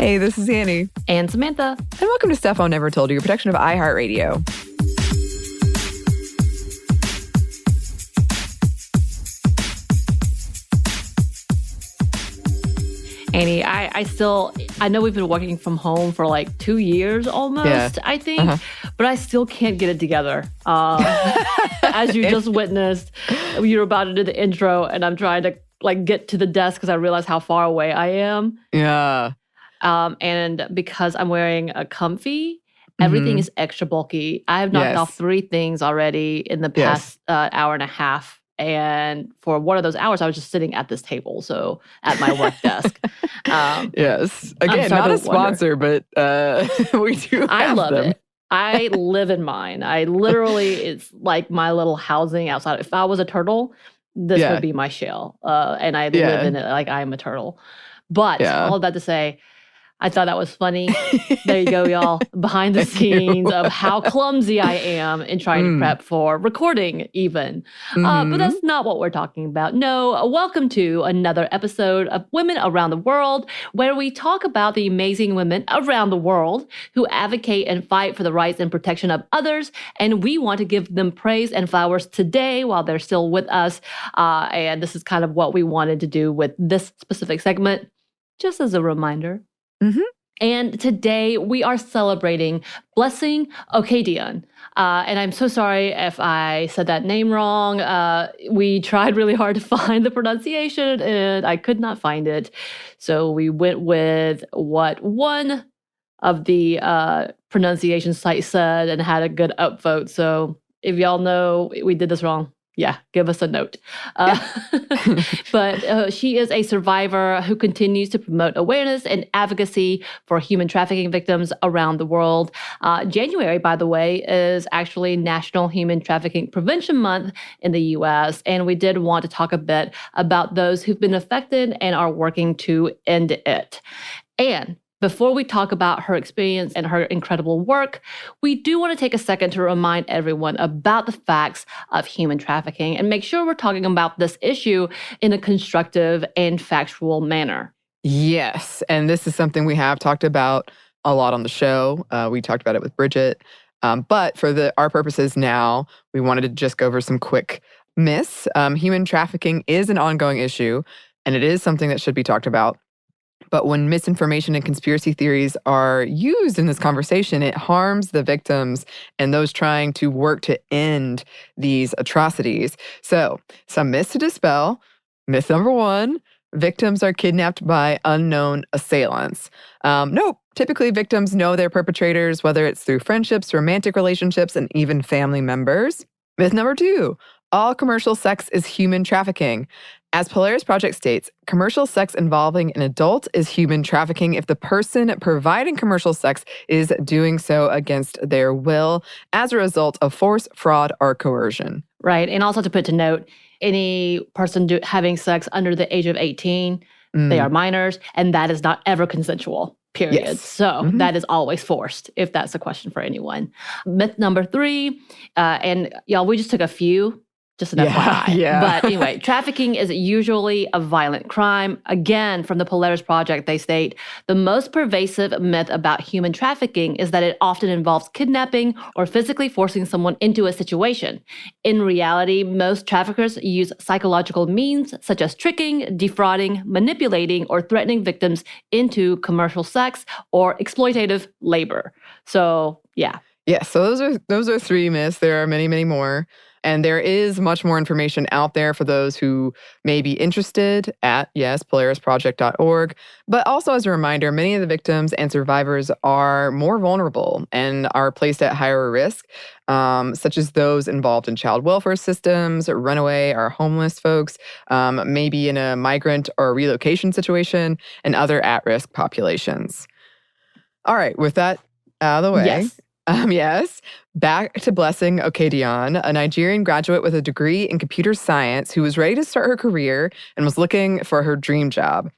Hey, this is Anney. And Samantha. And welcome to Stuff I'll Never Told You, a production of iHeartRadio. Anney, I know we've been working from home for like 2 years almost, I think, but I still can't get it together. As you just witnessed, you're about to do the intro and I'm trying to get to the desk because I realize how far away I am. Yeah. And because I'm wearing a comfy, everything is extra bulky. I have knocked off 3 things already in the past hour and a half. And for one of those hours, I was just sitting at this table, so at my work desk. Yes. Again, not a sponsor, but we do I love them. it. I live in mine. It's like my little housing outside. If I was a turtle, this would be my shell. And I live in it like I'm a turtle. But all of that to say, I thought that was funny. There you go, y'all. Behind the scenes of how clumsy I am in trying to prep for recording even. But that's not what we're talking about. No, welcome to another episode of Women Around the World, where we talk about the amazing women around the world who advocate and fight for the rights and protection of others. And we want to give them praise and flowers today while they're still with us. And this is kind of what we wanted to do with this specific segment, just as a reminder. And today we are celebrating Blessing Okoedion. And I'm so sorry if I said that name wrong. We tried really hard to find the pronunciation and I could not find it. So we went with what one of the pronunciation sites said and had a good upvote. So if y'all know we did this wrong, give us a note. But she is a survivor who continues to promote awareness and advocacy for human trafficking victims around the world. January, by the way, is actually National Human Trafficking Prevention Month in the U.S., and we did want to talk a bit about those who've been affected and are working to end it. And before we talk about her experience and her incredible work, we do want to take a second to remind everyone about the facts of human trafficking and make sure we're talking about this issue in a constructive and factual manner. Yes, and this is something we have talked about a lot on the show. We talked about it with Bridget. But for our purposes now, we wanted to just go over some quick myths. Human trafficking is an ongoing issue, and it is something that should be talked about. But when misinformation and conspiracy theories are used in this conversation, it harms the victims and those trying to work to end these atrocities. So, some myths to dispel. Myth number 1, victims are kidnapped by unknown assailants. Nope. Typically, victims know their perpetrators, whether it's through friendships, romantic relationships, and even family members. Myth number 2, all commercial sex is human trafficking. As Polaris Project states, commercial sex involving an adult is human trafficking if the person providing commercial sex is doing so against their will as a result of force, fraud, or coercion. Right. And also to put to note, any person having sex under the age of 18, they are minors, and that is not ever consensual. Period. Yes. So that is always forced, if that's a question for anyone. Myth number 3, and y'all, we just took a few. Just an FYI. But anyway, trafficking is usually a violent crime. Again, from the Polaris Project, they state, the most pervasive myth about human trafficking is that it often involves kidnapping or physically forcing someone into a situation. In reality, most traffickers use psychological means such as tricking, defrauding, manipulating, or threatening victims into commercial sex or exploitative labor. So, yeah. Yeah, so those are 3 myths. There are many, many more. And there is much more information out there for those who may be interested at, polarisproject.org. But also as a reminder, many of the victims and survivors are more vulnerable and are placed at higher risk, such as those involved in child welfare systems, runaway or homeless folks, maybe in a migrant or relocation situation, and other at-risk populations. All right, with that out of the way. Yes. Back to Blessing Okoedion, a Nigerian graduate with a degree in computer science who was ready to start her career and was looking for her dream job.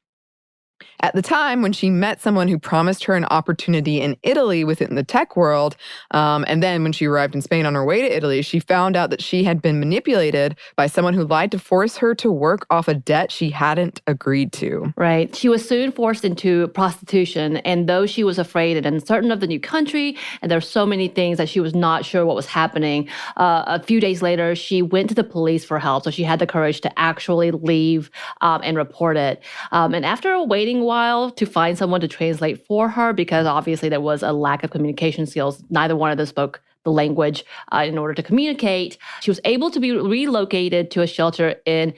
At the time, when she met someone who promised her an opportunity in Italy within the tech world, and then when she arrived in Spain on her way to Italy, she found out that she had been manipulated by someone who lied to force her to work off a debt she hadn't agreed to. Right. She was soon forced into prostitution, and though she was afraid and uncertain of the new country, and there were so many things that she was not sure what was happening, a few days later, she went to the police for help. So she had the courage to actually leave and report it. And after waiting a while to find someone to translate for her, because obviously there was a lack of communication skills, neither one of them spoke the language in order to communicate, she was able to be relocated to a shelter in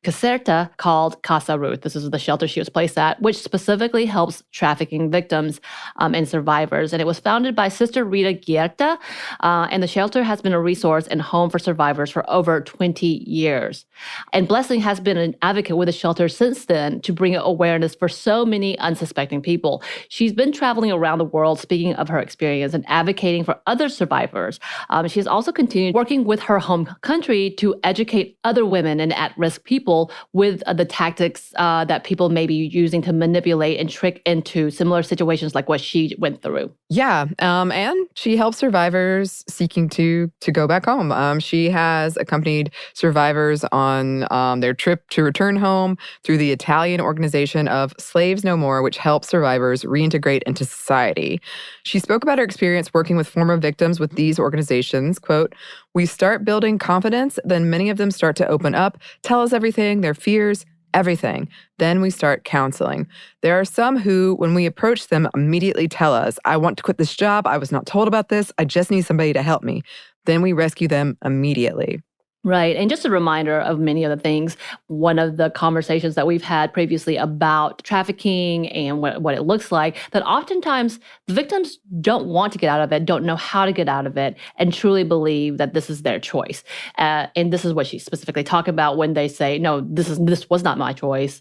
Caserta called Casa Ruth. This is the shelter she was placed at, which specifically helps trafficking victims and survivors. And it was founded by Sister Rita Gierta, and the shelter has been a resource and home for survivors for over 20 years. And Blessing has been an advocate with the shelter since then to bring awareness for so many unsuspecting people. She's been traveling around the world speaking of her experience and advocating for other survivors. She has also continued working with her home country to educate other women and at-risk people with the tactics that people may be using to manipulate and trick into similar situations like what she went through. Yeah, and she helps survivors seeking to go back home. She has accompanied survivors on their trip to return home through the Italian organization of Slaves No More, which helps survivors reintegrate into society. She spoke about her experience working with former victims with these organizations. Quote, "We start building confidence, then many of them start to open up, tell us everything, their fears, everything. Then we start counseling. There are some who, when we approach them, immediately tell us, I want to quit this job. I was not told about this. I just need somebody to help me. Then we rescue them immediately." Right. And just a reminder of many other things. One of the conversations that we've had previously about trafficking and what it looks like, that oftentimes the victims don't want to get out of it, don't know how to get out of it, and truly believe that this is their choice. And this is what she specifically talked about when they say, no, this was not my choice.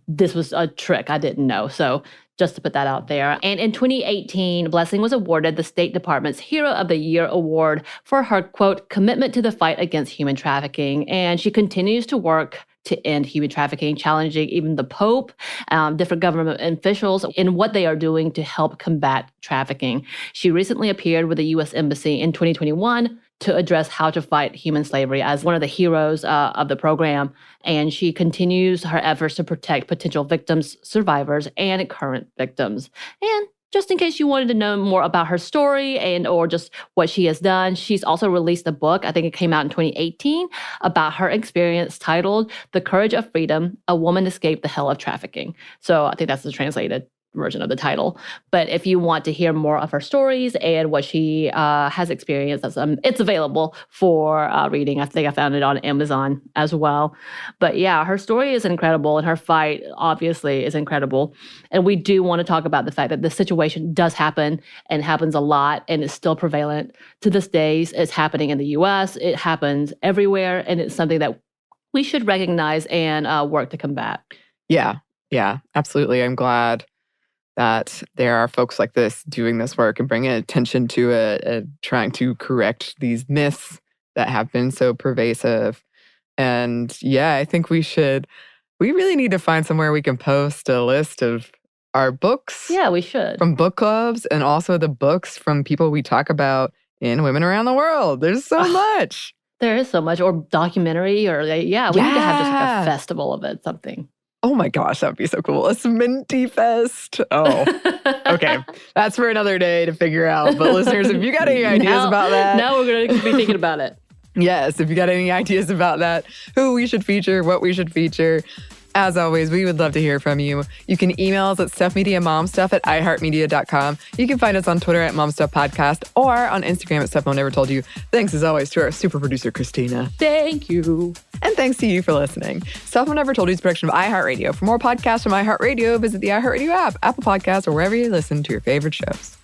This was a trick. I didn't know. So just to put that out there. And in 2018, Blessing was awarded the State Department's Hero of the Year award for her, quote, commitment to the fight against human trafficking. And she continues to work to end human trafficking, challenging even the Pope, different government officials in what they are doing to help combat trafficking. She recently appeared with the U.S. Embassy in 2021 to address how to fight human slavery as one of the heroes of the program. And she continues her efforts to protect potential victims, survivors, and current victims. And just in case you wanted to know more about her story and or just what she has done, she's also released a book, I think it came out in 2018, about her experience titled The Courage of Freedom, A Woman Escaped the Hell of Trafficking. So I think that's the translated version of the title. But if you want to hear more of her stories and what she has experienced, it's available for reading. I think I found it on Amazon as well. But yeah, her story is incredible and her fight obviously is incredible. And we do want to talk about the fact that this situation does happen and happens a lot and is still prevalent to this day. It's happening in the US, it happens everywhere, and it's something that we should recognize and work to combat. Yeah, absolutely. I'm glad that there are folks like this doing this work and bringing attention to it and trying to correct these myths that have been so pervasive. And yeah, I think we really need to find somewhere we can post a list of our books. Yeah, we should. From book clubs and also the books from people we talk about in Women Around the World. There's so much. There is so much. Or documentary or we need to have just like a festival of it, something. Oh my gosh, that would be so cool. A Minty Fest. Oh, okay. That's for another day to figure out. But listeners, if you got any ideas about that. Now we're going to be thinking about it. Yes, if you got any ideas about that, who we should feature, what we should feature. As always, we would love to hear from you. You can email us at stuffmediamomstuff@iheartmedia.com. You can find us on Twitter at momstuffpodcast or on Instagram at Stuff Mom Never Told You. Thanks as always to our super producer, Christina. Thank you. And thanks to you for listening. Stuff Mom Never Told You is a production of iHeartRadio. For more podcasts from iHeartRadio, visit the iHeartRadio app, Apple Podcasts, or wherever you listen to your favorite shows.